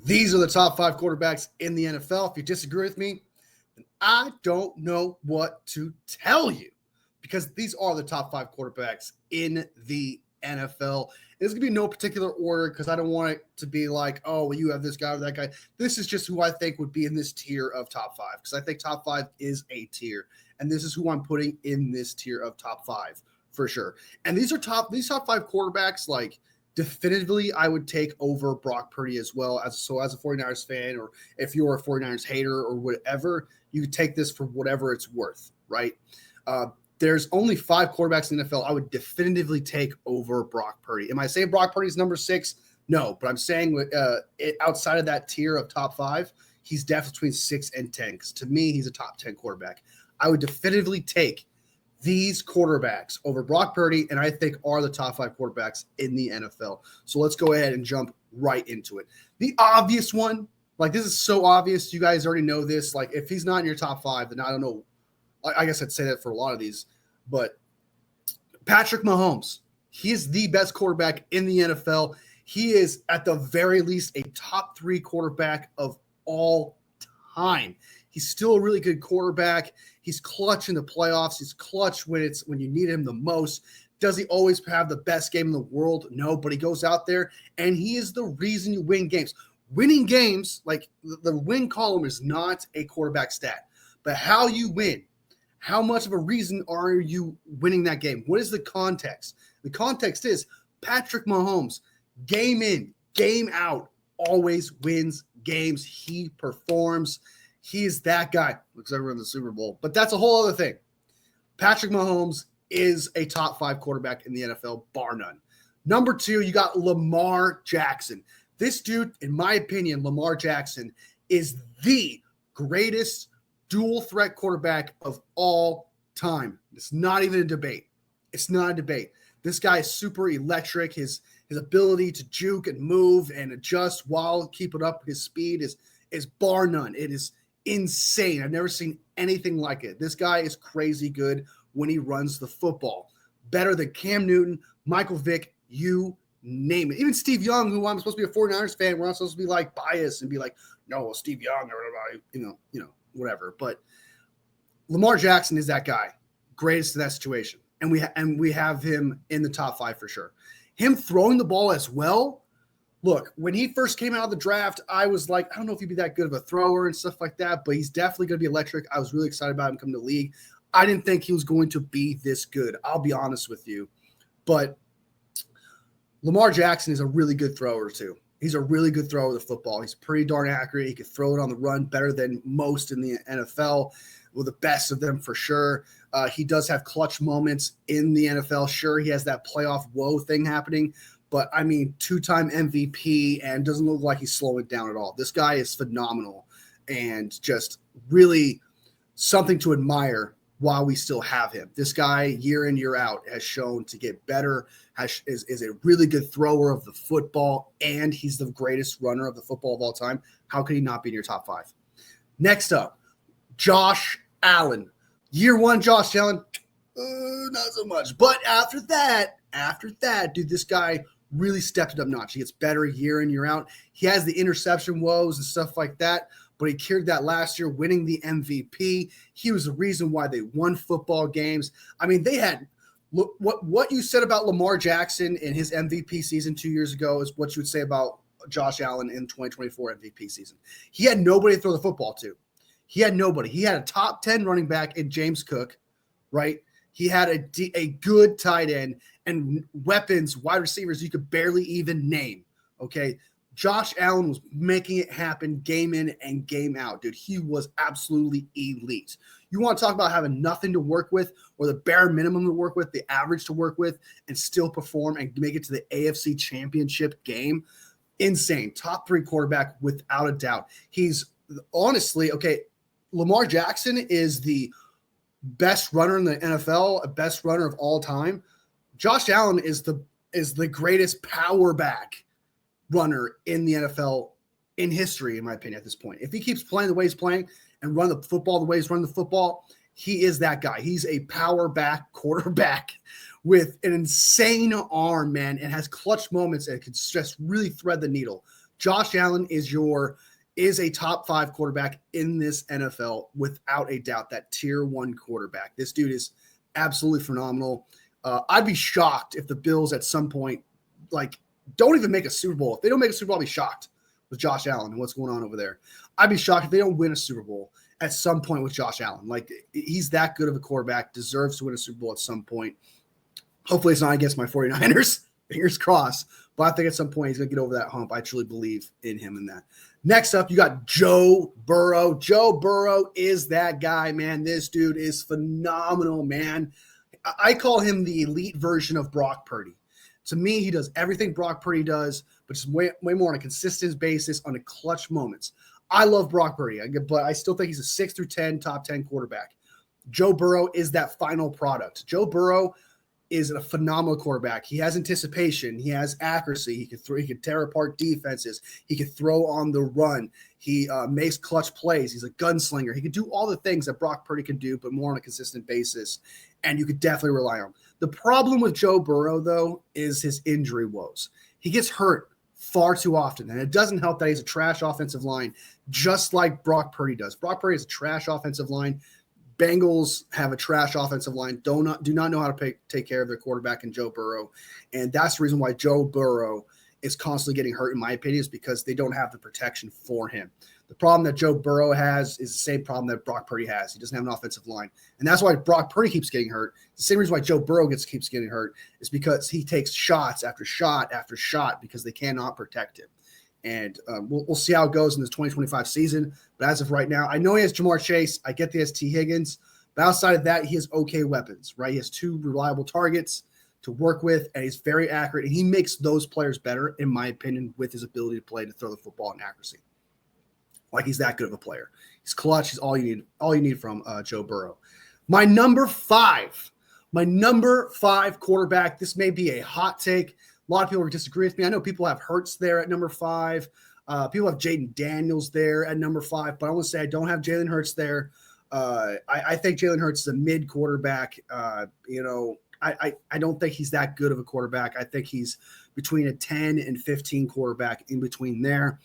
These are the top 5 quarterbacks in the NFL. If you disagree with me, then I don't know what to tell you, because these are the top 5 quarterbacks in the NFL. There's going to be no particular order, because I don't want it to be like, oh, well, you have this guy or that guy. This is just who I think would be in this tier of top 5, because I think top 5 is a tier, and this is who I'm putting in this tier of top 5 for sure. And these top 5 quarterbacks, like, definitively I would take over Brock Purdy as well. As a 49ers fan, or if you're a 49ers hater or whatever, you could take this for whatever it's worth, right? There's only 5 quarterbacks in the NFL I would definitively take over Brock Purdy. Am I saying Brock Purdy's number 6? No, but I'm saying outside of that tier of top 5, he's definitely between 6 and 10, because to me, he's a top 10 quarterback. I would definitively take these quarterbacks over Brock Purdy, and I think are the top 5 quarterbacks in the NFL. So let's go ahead and jump right into it. The obvious one, like, this is so obvious. You guys already know this. Like, if he's not in your top 5, then I don't know. I guess I'd say that for a lot of these. But Patrick Mahomes, he is the best quarterback in the NFL. He is, at the very least, a top 3 quarterback of all time. He's still a really good quarterback. He's clutch in the playoffs. He's clutch when you need him the most. Does he always have the best game in the world? No, but he goes out there, and he is the reason you win games. Winning games, like, the win column is not a quarterback stat, but how you win. How much of a reason are you winning that game? What is the context? The context is Patrick Mahomes, game in, game out, always wins games. He performs. He is that guy. Looks like we're in the Super Bowl, but that's a whole other thing. Patrick Mahomes is a top 5 quarterback in the NFL, bar none. Number 2, you got Lamar Jackson. This dude, in my opinion, Lamar Jackson is the greatest dual threat quarterback of all time. It's not even a debate. It's not a debate. This guy is super electric. His ability to juke and move and adjust while keeping up his speed is bar none. It is insane. I've never seen anything like it. This guy is crazy good when he runs the football. Better than Cam Newton, Michael Vick, you name it. Even Steve Young, who I'm supposed to be a 49ers fan, we're not supposed to be like biased and be like, no, well, Steve Young or whatever. But Lamar Jackson is that guy, greatest in that situation. And we have him in the top 5 for sure. Him throwing the ball as well. Look, when he first came out of the draft, I was like, I don't know if he'd be that good of a thrower and stuff like that, but he's definitely going to be electric. I was really excited about him coming to the league. I didn't think he was going to be this good. I'll be honest with you. But Lamar Jackson is a really good thrower too. He's a really good thrower of the football. He's pretty darn accurate. He can throw it on the run better than most in the NFL. Well, the best of them for sure. He does have clutch moments in the NFL. Sure, he has that playoff woe thing happening. But, I mean, 2-time MVP, and doesn't look like he's slowing down at all. This guy is phenomenal and just really something to admire while we still have him. This guy, year in, year out, has shown to get better, is a really good thrower of the football, and he's the greatest runner of the football of all time. How could he not be in your top 5? Next up, Josh Allen. Year 1, Josh Allen, not so much. But after that, dude, this guy really stepped it up notch. He gets better year in, year out. He has the interception woes and stuff like that, but he cured that last year, winning the MVP. He was the reason why they won football games. I mean, they had what you said about Lamar Jackson in his MVP season 2 years ago is what you would say about Josh Allen in 2024 MVP season. He had nobody to throw the football to. He had nobody. He had a top 10 running back in James Cook, right? He had a good tight end and weapons, wide receivers you could barely even name, okay? Josh Allen was making it happen game in and game out, dude. He was absolutely elite. You want to talk about having nothing to work with or the bare minimum to work with, the average to work with, and still perform and make it to the AFC Championship game? Insane. Top 3 quarterback without a doubt. He's honestly, okay, Lamar Jackson is the best runner in the NFL, a best runner of all time. Josh Allen is the greatest power back runner in the NFL in history, in my opinion, at this point. If he keeps playing the way he's playing and run the football the way he's running the football, he is that guy. He's a power back quarterback with an insane arm, man, and has clutch moments and can just really thread the needle. Josh Allen is a top 5 quarterback in this NFL without a doubt. That tier 1 quarterback. This dude is absolutely phenomenal. I'd be shocked if the Bills at some point don't even make a Super Bowl. If they don't make a Super Bowl, I'll be shocked with Josh Allen and what's going on over there. I'd be shocked if they don't win a Super Bowl at some point with Josh Allen. He's that good of a quarterback, deserves to win a Super Bowl at some point. Hopefully it's not against my 49ers. Fingers crossed. But I think at some point he's going to get over that hump. I truly believe in him in that. Next up, you got Joe Burrow. Joe Burrow is that guy, man. This dude is phenomenal, man. I call him the elite version of Brock Purdy. To me, he does everything Brock Purdy does, but just way more on a consistent basis on the clutch moments. I love Brock Purdy, but I still think he's a 6 through 10, top 10 quarterback. Joe Burrow is that final product. Joe Burrow is a phenomenal quarterback. He has anticipation. He has accuracy. He can tear apart defenses. He can throw on the run. He makes clutch plays. He's a gunslinger. He can do all the things that Brock Purdy can do, but more on a consistent basis, and you could definitely rely on him. The problem with Joe Burrow, though, is his injury woes. He gets hurt far too often, and it doesn't help that he's a trash offensive line, just like Brock Purdy does. Brock Purdy is a trash offensive line. Bengals have a trash offensive line, do not know how to take care of their quarterback in Joe Burrow. And that's the reason why Joe Burrow is constantly getting hurt, in my opinion, is because they don't have the protection for him. The problem that Joe Burrow has is the same problem that Brock Purdy has. He doesn't have an offensive line. And that's why Brock Purdy keeps getting hurt. The same reason why Joe Burrow keeps getting hurt is because he takes shots after shot after shot because they cannot protect him. And we'll see how it goes in this 2025 season. But as of right now, I know he has Jamar Chase. I get the T. Higgins. But outside of that, he has okay weapons, right? He has 2 reliable targets to work with, and he's very accurate. And he makes those players better, in my opinion, with his ability to play, to throw the football and accuracy. He's that good of a player. He's clutch. He's all you need from Joe Burrow. My number 5 quarterback. This may be a hot take. A lot of people disagree with me. I know people have Hurts there at number 5. People have Jaden Daniels there at number 5, but I want to say I don't have Jalen Hurts there. I think Jalen Hurts is a mid quarterback. I don't think he's that good of a quarterback. I think he's between a 10 and 15 quarterback, in between there.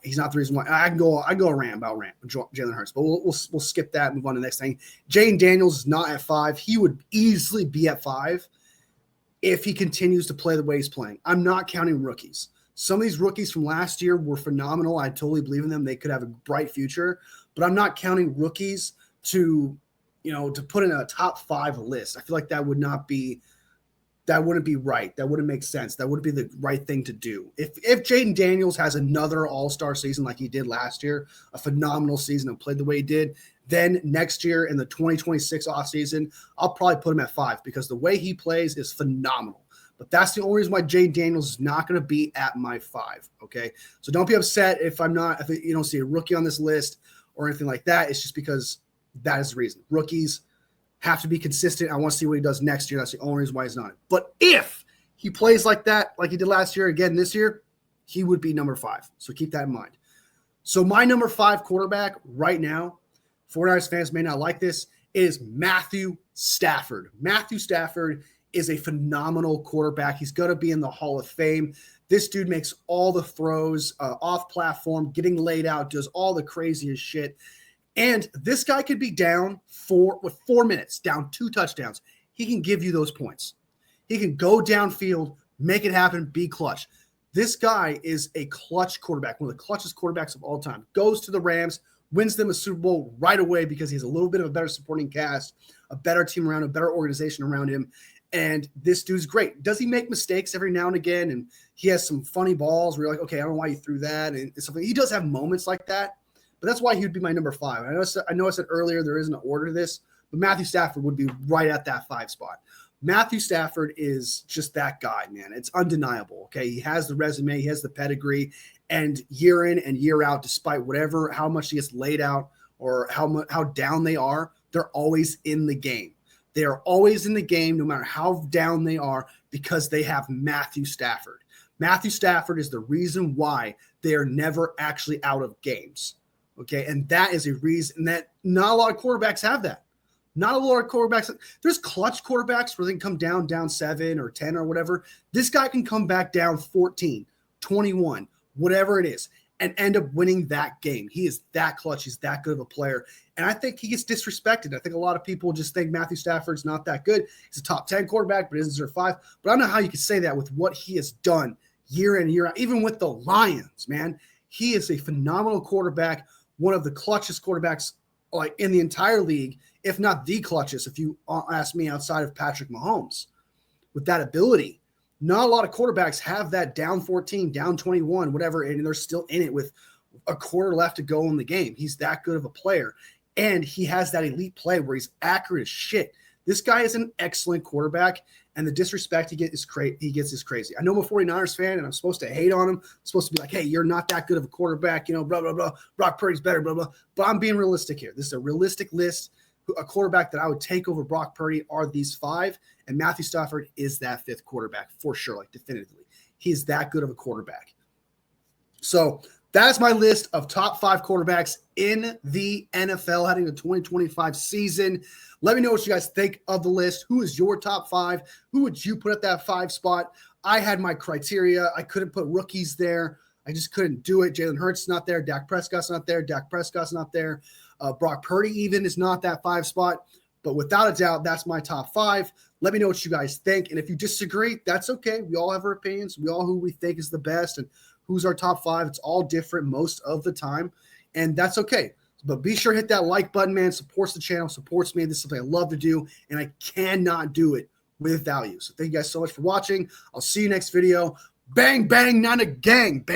He's not the reason why. I can go about Jalen Hurts, but we'll skip that and move on to the next thing. Jaden Daniels is not at 5. He would easily be at 5 if he continues to play the way he's playing. I'm not counting rookies. Some of these rookies from last year were phenomenal. I totally believe in them. They could have a bright future, but I'm not counting rookies to put in a top 5 list. I feel like that wouldn't be right. That wouldn't make sense. That wouldn't be the right thing to do. If Jaden Daniels has another all-star season like he did last year, a phenomenal season and played the way he did, then next year in the 2026 offseason, I'll probably put him at 5 because the way he plays is phenomenal. But that's the only reason why Jaden Daniels is not going to be at my 5, okay? So don't be upset if you don't see a rookie on this list or anything like that. It's just because that is the reason. Rookies have to be consistent. I want to see what he does next year. That's the only reason why he's not. But if he plays like that, like he did last year, again this year, he would be number 5. So keep that in mind. So my number 5 quarterback right now, 49ers fans may not like this, is Matthew Stafford. Matthew Stafford is a phenomenal quarterback. He's going to be in the Hall of Fame. This dude makes all the throws off platform, getting laid out, does all the craziest shit. And this guy could be down 4 minutes, down 2 touchdowns. He can give you those points. He can go downfield, make it happen, be clutch. This guy is a clutch quarterback, one of the clutchest quarterbacks of all time. Goes to the Rams, wins them a Super Bowl right away because he has a little bit of a better supporting cast, a better team around him, a better organization around him. And this dude's great. Does he make mistakes every now and again? And he has some funny balls where you're like, okay, I don't know why you threw that. And something. He does have moments like that, but that's why he would be my number 5. I know I said earlier there isn't an order to this, but Matthew Stafford would be right at that 5 spot. Matthew Stafford is just that guy, man. It's undeniable, okay? He has the resume, he has the pedigree, and year in and year out, despite how much he gets laid out or how down they are, they're always in the game. They are always in the game no matter how down they are because they have Matthew Stafford. Matthew Stafford is the reason why they are never actually out of games, okay? And that is a reason that not a lot of quarterbacks have that. Not a lot of quarterbacks. There's clutch quarterbacks where they can come down 7 or 10 or whatever. This guy can come back down 14, 21, whatever it is, and end up winning that game. He is that clutch. He's that good of a player. And I think he gets disrespected. I think a lot of people just think Matthew Stafford's not that good. He's a top 10 quarterback, but isn't 0-5. But I don't know how you can say that with what he has done year in and year out, even with the Lions, man. He is a phenomenal quarterback, one of the clutchest quarterbacks like in the entire league, if not the clutchest, if you ask me, outside of Patrick Mahomes. With that ability, not a lot of quarterbacks have that down 14, down 21, whatever, and they're still in it with a quarter left to go in the game. He's that good of a player, and he has that elite play where he's accurate as shit. This guy is an excellent quarterback, and the disrespect he gets is crazy. I know I'm a 49ers fan, and I'm supposed to hate on him. I'm supposed to be like, hey, you're not that good of a quarterback, blah, blah, blah. Brock Purdy's better, blah, blah. But I'm being realistic here. This is a realistic list. A quarterback that I would take over Brock Purdy are these 5, and Matthew Stafford is that 5th quarterback for sure, like definitively. He's that good of a quarterback. So that's my list of top 5 quarterbacks in the NFL heading to the 2025 season. Let me know what you guys think of the list. Who is your top 5? Who would you put at that 5 spot? I had my criteria. I couldn't put rookies there. I just couldn't do it. Jalen Hurts is not there. Dak Prescott's not there. Brock Purdy even is not that 5 spot. But without a doubt, that's my top 5. Let me know what you guys think. And if you disagree, that's okay. We all have our opinions. We all who we think is the best and who's our top 5. It's all different most of the time. And that's okay. But be sure to hit that like button, man. Supports the channel, supports me. This is something I love to do, and I cannot do it without you. So thank you guys so much for watching. I'll see you next video. Bang, bang, not a gang. Bang.